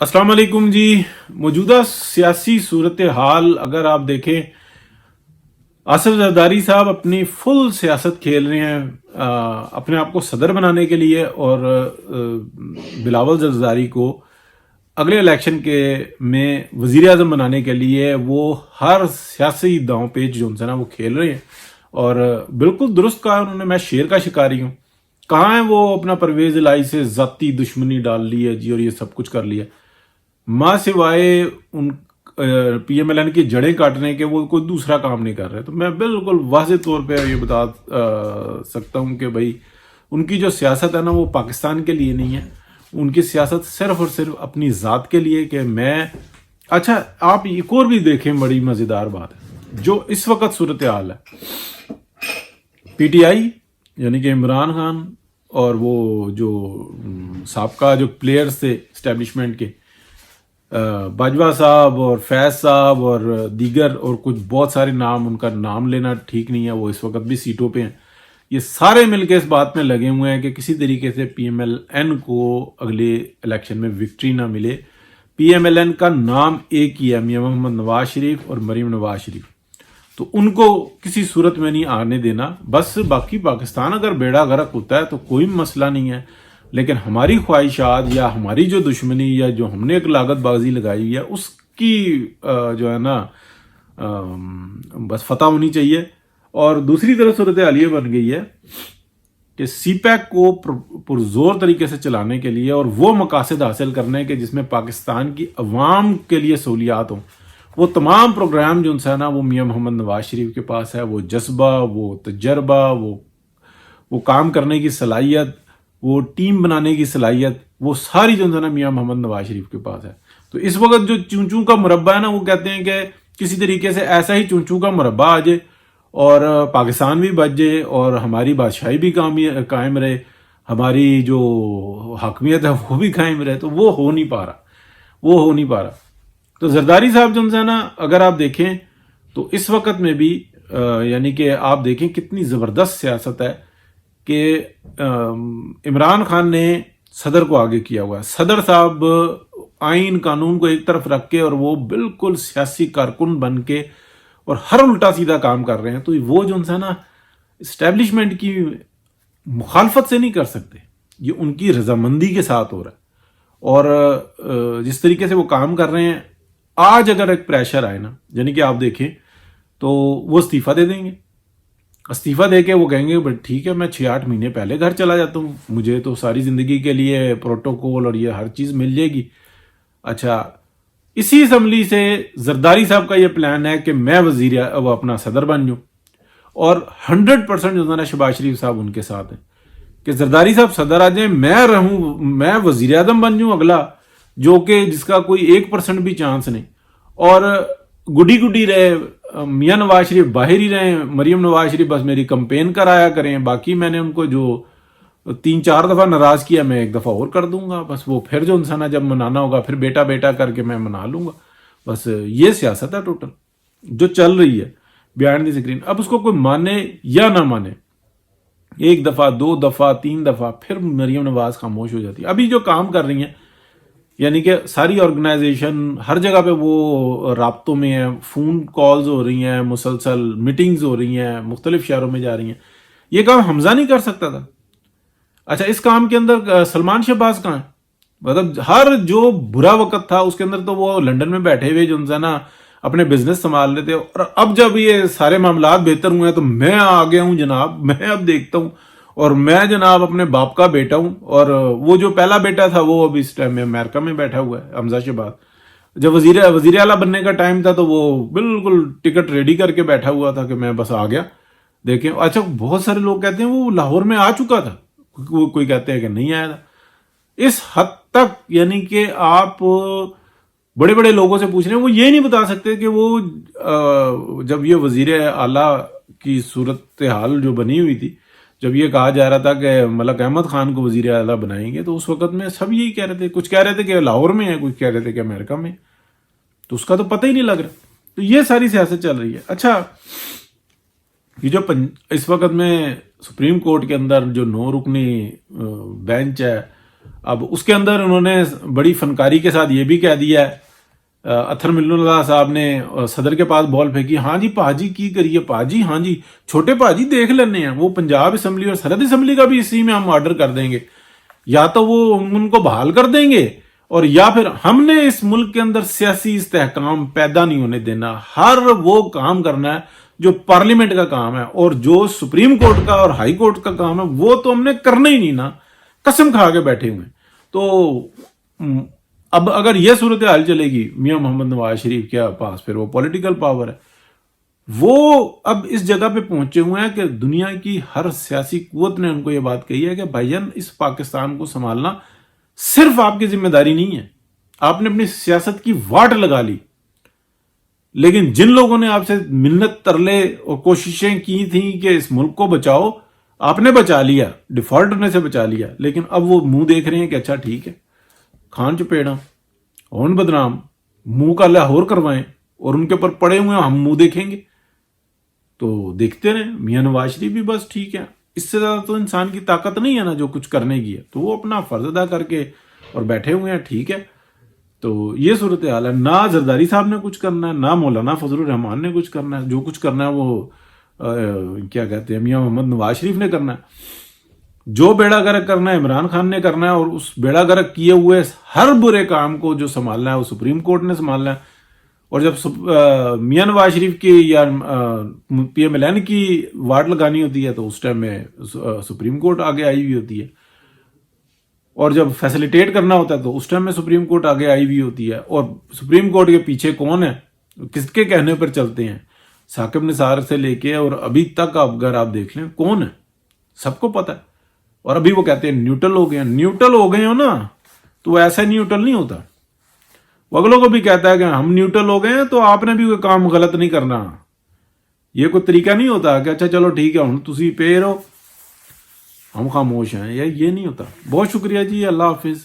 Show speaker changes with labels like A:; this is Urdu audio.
A: السلام علیکم جی. موجودہ سیاسی صورتحال اگر آپ دیکھیں، آصف زرداری صاحب اپنی فل سیاست کھیل رہے ہیں اپنے آپ کو صدر بنانے کے لیے، اور بلاول زرداری کو اگلے الیکشن میں وزیر اعظم بنانے کے لیے وہ ہر سیاسی داؤں پیچ جو ہے نا وہ کھیل رہے ہیں. اور بالکل درست کہا انہوں نے، میں شیر کا شکاری ہوں. کہاں ہے وہ اپنا پرویز الہی سے ذاتی دشمنی ڈال لی ہے جی، اور یہ سب کچھ کر لیا ماں سوائے ان پی ایم ایل این کی جڑیں کاٹنے کے وہ کوئی دوسرا کام نہیں کر رہے. تو میں بالکل واضح طور پہ یہ بتا سکتا ہوں کہ بھائی ان کی جو سیاست ہے نا وہ پاکستان کے لیے نہیں ہے. ان کی سیاست صرف اور صرف اپنی ذات کے لیے کہ میں اچھا آپ ایک اور بھی دیکھیں، بڑی مزیدار بات ہے جو اس وقت صورتحال ہے. پی ٹی آئی یعنی کہ عمران خان اور وہ جو سابقہ جو پلیئرز تھے اسٹیبلشمنٹ کے، باجوہ صاحب اور فیض صاحب اور دیگر اور کچھ بہت سارے نام، ان کا نام لینا ٹھیک نہیں ہے، وہ اس وقت بھی سیٹوں پہ ہیں. یہ سارے مل کے اس بات میں لگے ہوئے ہیں کہ کسی طریقے سے پی ایم ایل این کو اگلے الیکشن میں وکٹری نہ ملے. پی ایم ایل این کا نام ایک ہی ہے، میاں محمد نواز شریف اور مریم نواز شریف. تو ان کو کسی صورت میں نہیں آنے دینا. بس باقی پاکستان اگر بیڑا غرق ہوتا ہے تو کوئی مسئلہ نہیں ہے، لیکن ہماری خواہشات یا ہماری جو دشمنی یا جو ہم نے ایک لاگت بازی لگائی ہوئی ہے اس کی جو ہے نا بس فتح ہونی چاہیے. اور دوسری طرف صورتحال یہ بن گئی ہے کہ سی پیک کو پرزور طریقے سے چلانے کے لیے اور وہ مقاصد حاصل کرنے کے جس میں پاکستان کی عوام کے لیے سہولیات ہوں، وہ تمام پروگرام جو ہے نا وہ میاں محمد نواز شریف کے پاس ہے. وہ جذبہ، وہ تجربہ، وہ کام کرنے کی صلاحیت، وہ ٹیم بنانے کی صلاحیت، وہ ساری جو ہے نا میاں محمد نواز شریف کے پاس ہے. تو اس وقت جو چونچوں کا مربع ہے نا، وہ کہتے ہیں کہ کسی طریقے سے ایسا ہی چونچوں کا مربع آ جائے اور پاکستان بھی بچ جائے اور ہماری بادشاہی بھی قائم رہے، ہماری جو حاکمیت ہے وہ بھی قائم رہے. تو وہ ہو نہیں پا رہا. تو زرداری صاحب جو ہے نا اگر آپ دیکھیں تو اس وقت میں بھی یعنی کہ آپ دیکھیں کتنی زبردست سیاست ہے کہ عمران خان نے صدر کو آگے کیا ہوا ہے. صدر صاحب آئین قانون کو ایک طرف رکھ کے اور وہ بالکل سیاسی کارکن بن کے اور ہر الٹا سیدھا کام کر رہے ہیں. تو وہ جو ہے نا اسٹیبلشمنٹ کی مخالفت سے نہیں کر سکتے، یہ ان کی رضامندی کے ساتھ ہو رہا ہے. اور جس طریقے سے وہ کام کر رہے ہیں، آج اگر ایک پریشر آئے نا، یعنی کہ آپ دیکھیں تو وہ استعفیٰ دے دیں گے. استعفیٰ دے کے وہ کہیں گے بٹ ٹھیک ہے میں 6-8 مہینے پہلے گھر چلا جاتا ہوں، مجھے تو ساری زندگی کے لیے پروٹوکول اور یہ ہر چیز مل جائے گی. اچھا، اسی اسمبلی سے زرداری صاحب کا یہ پلان ہے کہ میں وہ اپنا صدر بن جاؤں، اور 100% جو ہے نا شہباز شریف صاحب ان کے ساتھ ہیں کہ زرداری صاحب صدر آ جائیں، میں وزیر اعظم بن جاؤں اگلا، جو کہ جس کا کوئی 1% بھی چانس نہیں. اور گڈی رہے میاں نواز شریف باہر ہی رہیں، مریم نواز شریف بس میری کمپین کرایا کریں، باقی میں نے ان کو جو 3-4 دفعہ ناراض کیا میں ایک دفعہ اور کر دوں گا، بس وہ پھر جو انسان جب منانا ہوگا پھر بیٹا کر کے میں منا لوں گا. بس یہ سیاست ہے ٹوٹل جو چل رہی ہے بیہائنڈ دی اسکرین. اب اس کو کوئی مانے یا نہ مانے، 1 دفعہ 2 دفعہ 3 دفعہ پھر مریم نواز خاموش ہو جاتی ہے. ابھی جو کام کر رہی ہیں یعنی کہ ساری آرگنائزیشن ہر جگہ پہ وہ رابطوں میں ہیں، فون کالز ہو رہی ہیں، مسلسل میٹنگز ہو رہی ہیں، مختلف شہروں میں جا رہی ہیں. یہ کام حمزہ نہیں کر سکتا تھا؟ اچھا، اس کام کے اندر سلمان شہباز کہاں ہے؟ مطلب ہر جو برا وقت تھا اس کے اندر تو وہ لنڈن میں بیٹھے ہوئے جو ہے نا اپنے بزنس سنبھال رہے تھے، اور اب جب یہ سارے معاملات بہتر ہوئے ہیں تو میں آ گیا ہوں جناب، میں اب دیکھتا ہوں، اور میں جناب اپنے باپ کا بیٹا ہوں. اور وہ جو پہلا بیٹا تھا وہ ابھی اس ٹائم میں امریکہ میں بیٹھا ہوا ہے، حمزہ شہباز. جب وزیر اعلیٰ بننے کا ٹائم تھا تو وہ بالکل ٹکٹ ریڈی کر کے بیٹھا ہوا تھا کہ میں بس آ گیا. دیکھیں، اچھا بہت سارے لوگ کہتے ہیں وہ لاہور میں آ چکا تھا، کوئی کہتے ہیں کہ نہیں آیا تھا. اس حد تک یعنی کہ آپ بڑے بڑے لوگوں سے پوچھ رہے ہیں، وہ یہ نہیں بتا سکتے کہ وہ جب یہ وزیر اعلیٰ کی صورتحال جو بنی ہوئی تھی، جب یہ کہا جا رہا تھا کہ ملک احمد خان کو وزیر اعلیٰ بنائیں گے، تو اس وقت میں سب یہی کہہ رہے تھے، کچھ کہہ رہے تھے کہ لاہور میں ہے، کچھ کہہ رہے تھے کہ امریکہ میں، تو اس کا تو پتہ ہی نہیں لگ رہا. تو یہ ساری سیاست چل رہی ہے. اچھا، یہ جو اس وقت میں سپریم کورٹ کے اندر جو 9 رکنی بینچ ہے اب اس کے اندر انہوں نے بڑی فنکاری کے ساتھ یہ بھی کہہ دیا ہے، اطہر ملن اللہ صاحب نے صدر کے پاس بال پھینکی، ہاں جی پاجی کی کریے پاجی، ہاں جی چھوٹے پاجی دیکھ لینے ہیں، وہ پنجاب اسمبلی اور سرحد اسمبلی کا بھی اسی میں ہم آرڈر کر دیں گے، یا تو وہ ان کو بحال کر دیں گے، اور یا پھر ہم نے اس ملک کے اندر سیاسی استحکام پیدا نہیں ہونے دینا، ہر وہ کام کرنا ہے جو پارلیمنٹ کا کام ہے، اور جو سپریم کورٹ کا اور ہائی کورٹ کا کام ہے وہ تو ہم نے کرنا ہی نہیں نا، قسم کھا کے بیٹھے ہوئے ہیں۔ تو اب اگر یہ صورتحال چلے گی میاں محمد نواز شریف کے پاس، پھر وہ پولیٹیکل پاور ہے، وہ اب اس جگہ پہ پہنچے ہوئے ہیں کہ دنیا کی ہر سیاسی قوت نے ان کو یہ بات کہی ہے کہ بھائی جان اس پاکستان کو سنبھالنا صرف آپ کی ذمہ داری نہیں ہے، آپ نے اپنی سیاست کی واٹ لگا لی، لیکن جن لوگوں نے آپ سے منت ترلے اور کوششیں کی تھیں کہ اس ملک کو بچاؤ، آپ نے بچا لیا، ڈیفالٹ ہونے سے بچا لیا، لیکن اب وہ منہ دیکھ رہے ہیں کہ اچھا ٹھیک ہے، کھان چپیڑا ہون بدنام، منہ کا لاہور کروائیں اور ان کے اوپر پڑے ہوئے ہیں، ہم منہ دیکھیں گے۔ تو دیکھتے رہیں، میاں نواز شریف بھی بس ٹھیک ہے، اس سے زیادہ تو انسان کی طاقت نہیں ہے نا جو کچھ کرنے کی ہے، تو وہ اپنا فرض ادا کر کے اور بیٹھے ہوئے ہیں، ٹھیک ہے۔ تو یہ صورتحال ہے، نہ زرداری صاحب نے کچھ کرنا ہے، نہ مولانا فضل الرحمان نے کچھ کرنا ہے، جو کچھ کرنا ہے وہ کیا کہتے ہیں میاں محمد نواز شریف نے کرنا ہے، جو بیڑا گرک کرنا ہے عمران خان نے کرنا ہے، اور اس بیڑا گرک کیے ہوئے ہر برے کام کو جو سنبھالنا ہے وہ سپریم کورٹ نے سنبھالنا ہے۔ اور جب میاں نواز شریف کی یا پی ایم ایل این کی واٹ لگانی ہوتی ہے تو اس ٹائم میں سپریم کورٹ آگے آئی ہوئی ہوتی ہے، اور جب فیسلیٹیٹ کرنا ہوتا ہے تو اس ٹائم میں سپریم کورٹ آگے آئی ہوئی ہوتی ہے۔ اور سپریم کورٹ کے پیچھے کون ہے، کس کے کہنے پر چلتے ہیں، ثاقب نثار سے لے کے اور ابھی تک اگر آپ دیکھ لیں کون ہے، سب کو پتہ ہے۔ اور ابھی وہ کہتے ہیں نیوٹرل ہو گئے ہیں، نیوٹرل ہو گئے ہو نا تو وہ ایسا نیوٹرل نہیں ہوتا، وہ اگلوں کو بھی کہتا ہے کہ ہم نیوٹرل ہو گئے ہیں تو آپ نے بھی کوئی کام غلط نہیں کرنا، یہ کوئی طریقہ نہیں ہوتا کہ اچھا چلو ٹھیک ہے ہوں تسی پہ رہو ہم خاموش ہیں، یہ نہیں ہوتا۔ بہت شکریہ جی، اللہ حافظ۔